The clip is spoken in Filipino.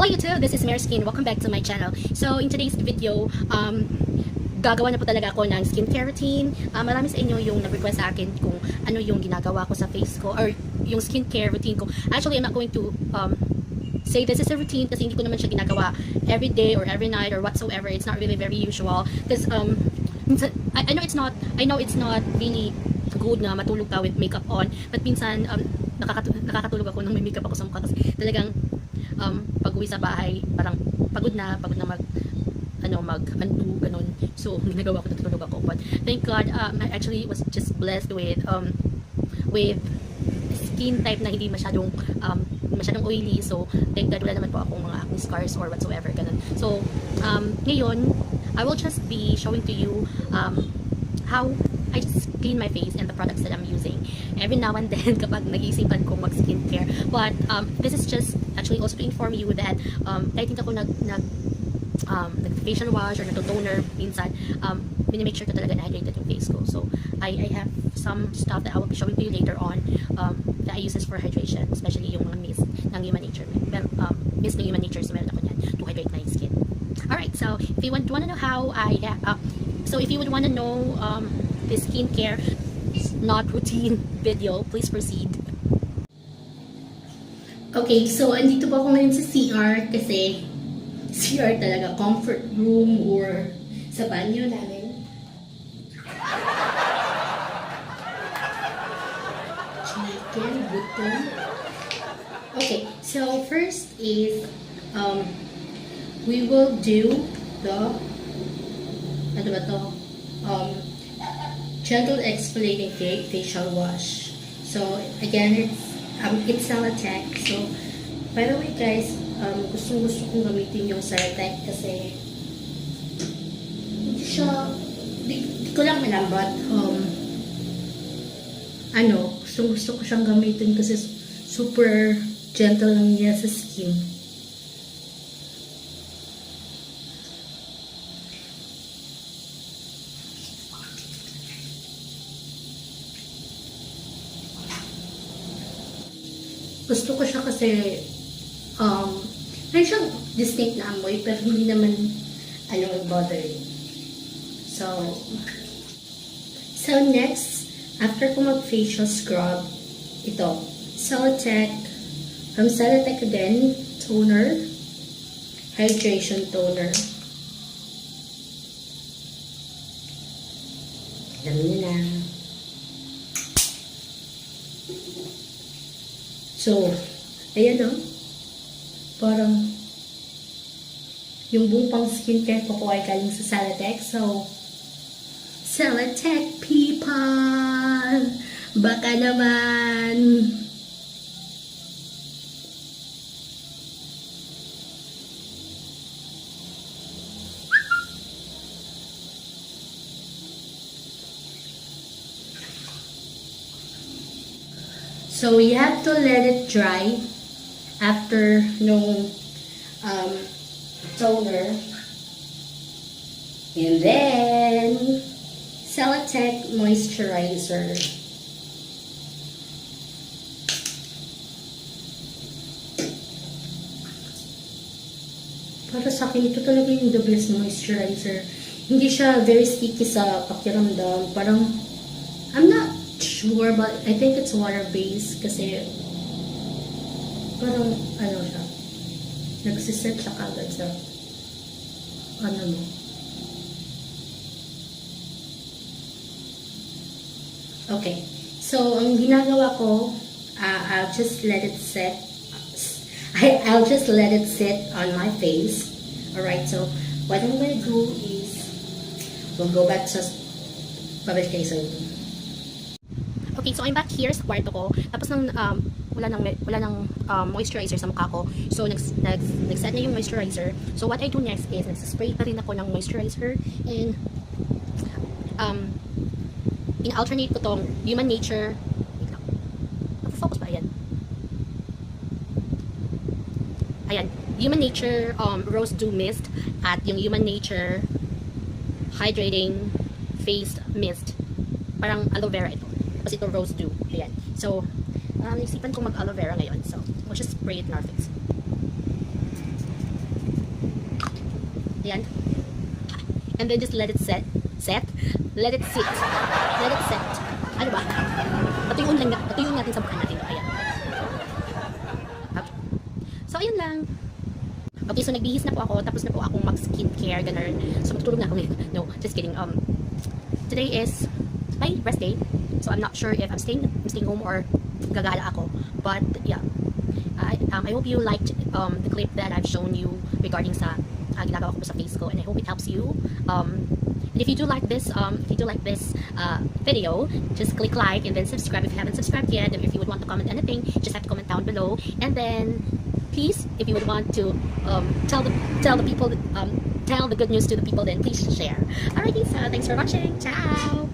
Hello YouTube, this is Mary Skin. Welcome back to my channel. So in today's video, gagawa na po talaga ako ng skincare routine. Marami sa inyo yung nag-request sa akin kung ano yung ginagawa ko sa face ko or yung skincare routine ko. Actually, I'm not going to say this is a routine kasi hindi ko naman siya ginagawa every day or every night or whatsoever. It's not really very usual because I know it's not really good na matulog ka with makeup on, but minsan nakakatulog ako nang may makeup ako sa mukha kasi talagang pag-uwi sa bahay parang pagod na mag-undo ganun. So ginagawa ko, natutulog ako, but thank God I actually was just blessed with skin type na hindi masyadong oily. So thank God wala naman po akong mga acne scars or whatsoever ganun. So ngayon I will just be showing to you how I just clean my face and the products that I'm using every now and then kapag nag-iisipan kong mag-skincare. But this is just actually also to inform you that kahit hindi ako nag-facial wash or nag-toner minsan, make sure ko talaga na hydrated yung face ko. So I have some stuff that I will be showing to you later on that I use for hydration, especially yung mga mist ng Human Nature. Mist ng Human Nature, so meron ako yan to hydrate my skin. Alright, so if you want to know how if you would want to know the skincare not routine video, please proceed. Okay, so andito po ako ngayon sa CR kasi CR talaga, comfort room or sa banyo namin. Chicken, button. Okay, so first is we will do the gentle exfoliating facial wash. So again, it's Celatec. So by the way guys, gusto kong gamitin yung Celatec kasi di ko lang alam, but gusto ko siyang gamitin kasi super gentle lang niya sa skin. Gusto ko siya kasi may siyang distinct na amoy pero hindi naman bothering. So next, after ko mag facial scrub, ito Celatec, from Celatec again, toner, hydration toner. Alam niyo na. So, ayan parang yung buong pang skincare ko ay galing sa Celatec. So, Celatec people! Baka naman! So you have to let it dry after nung toner, and then Celatec moisturizer. Para sa akin, ito talaga yung the best moisturizer. Hindi siya very sticky sa pakiramdam. Parang I'm not sure, but I think it's water-based kasi parang siya, nagsiset siya kagad sa mo. Okay, so ang ginagawa ko, I'll just let it sit on my face. Alright, so what I'm gonna do is we'll go back sa babalik kayo sa inyo. Okay, so I'm back here sa kwarto ko. Tapos wala nang moisturizer sa mukha ko. So nag-set na yung moisturizer. So what I do next is nagsaspray pa rin ako ng moisturizer and in-alternate ko tong Human Nature. Wait lang. Focus ba? Ayan. Human Nature Rose Dew Mist at yung Human Nature Hydrating Face Mist. Parang aloe vera ito. Tapos ito rose dew. Ayan. So, naisipan ko mag aloe vera ngayon. So, we'll just spray it in our face. Ayan. And then just let it set. Let it sit. Let it set. Ano ba? Patuyuin natin sa mukha natin. Ayan. Okay. So, ayun lang. Okay, so nagbihis na po ako. Tapos na po akong mag-skincare. Ganun. So, matutulog na ako ngayon. No, just kidding. Today is my rest day. So, I'm not sure if I'm staying home or gagala ako. But, yeah. I hope you liked the clip that I've shown you regarding sa ginagawa ko sa face ko, and I hope it helps you. And if you do like this, video, just click like and then subscribe if you haven't subscribed yet. And if you would want to comment anything, just have to comment down below. And then, please, if you would want to tell the people, tell the good news to the people, then please share. Alrighty, so thanks for watching. Ciao.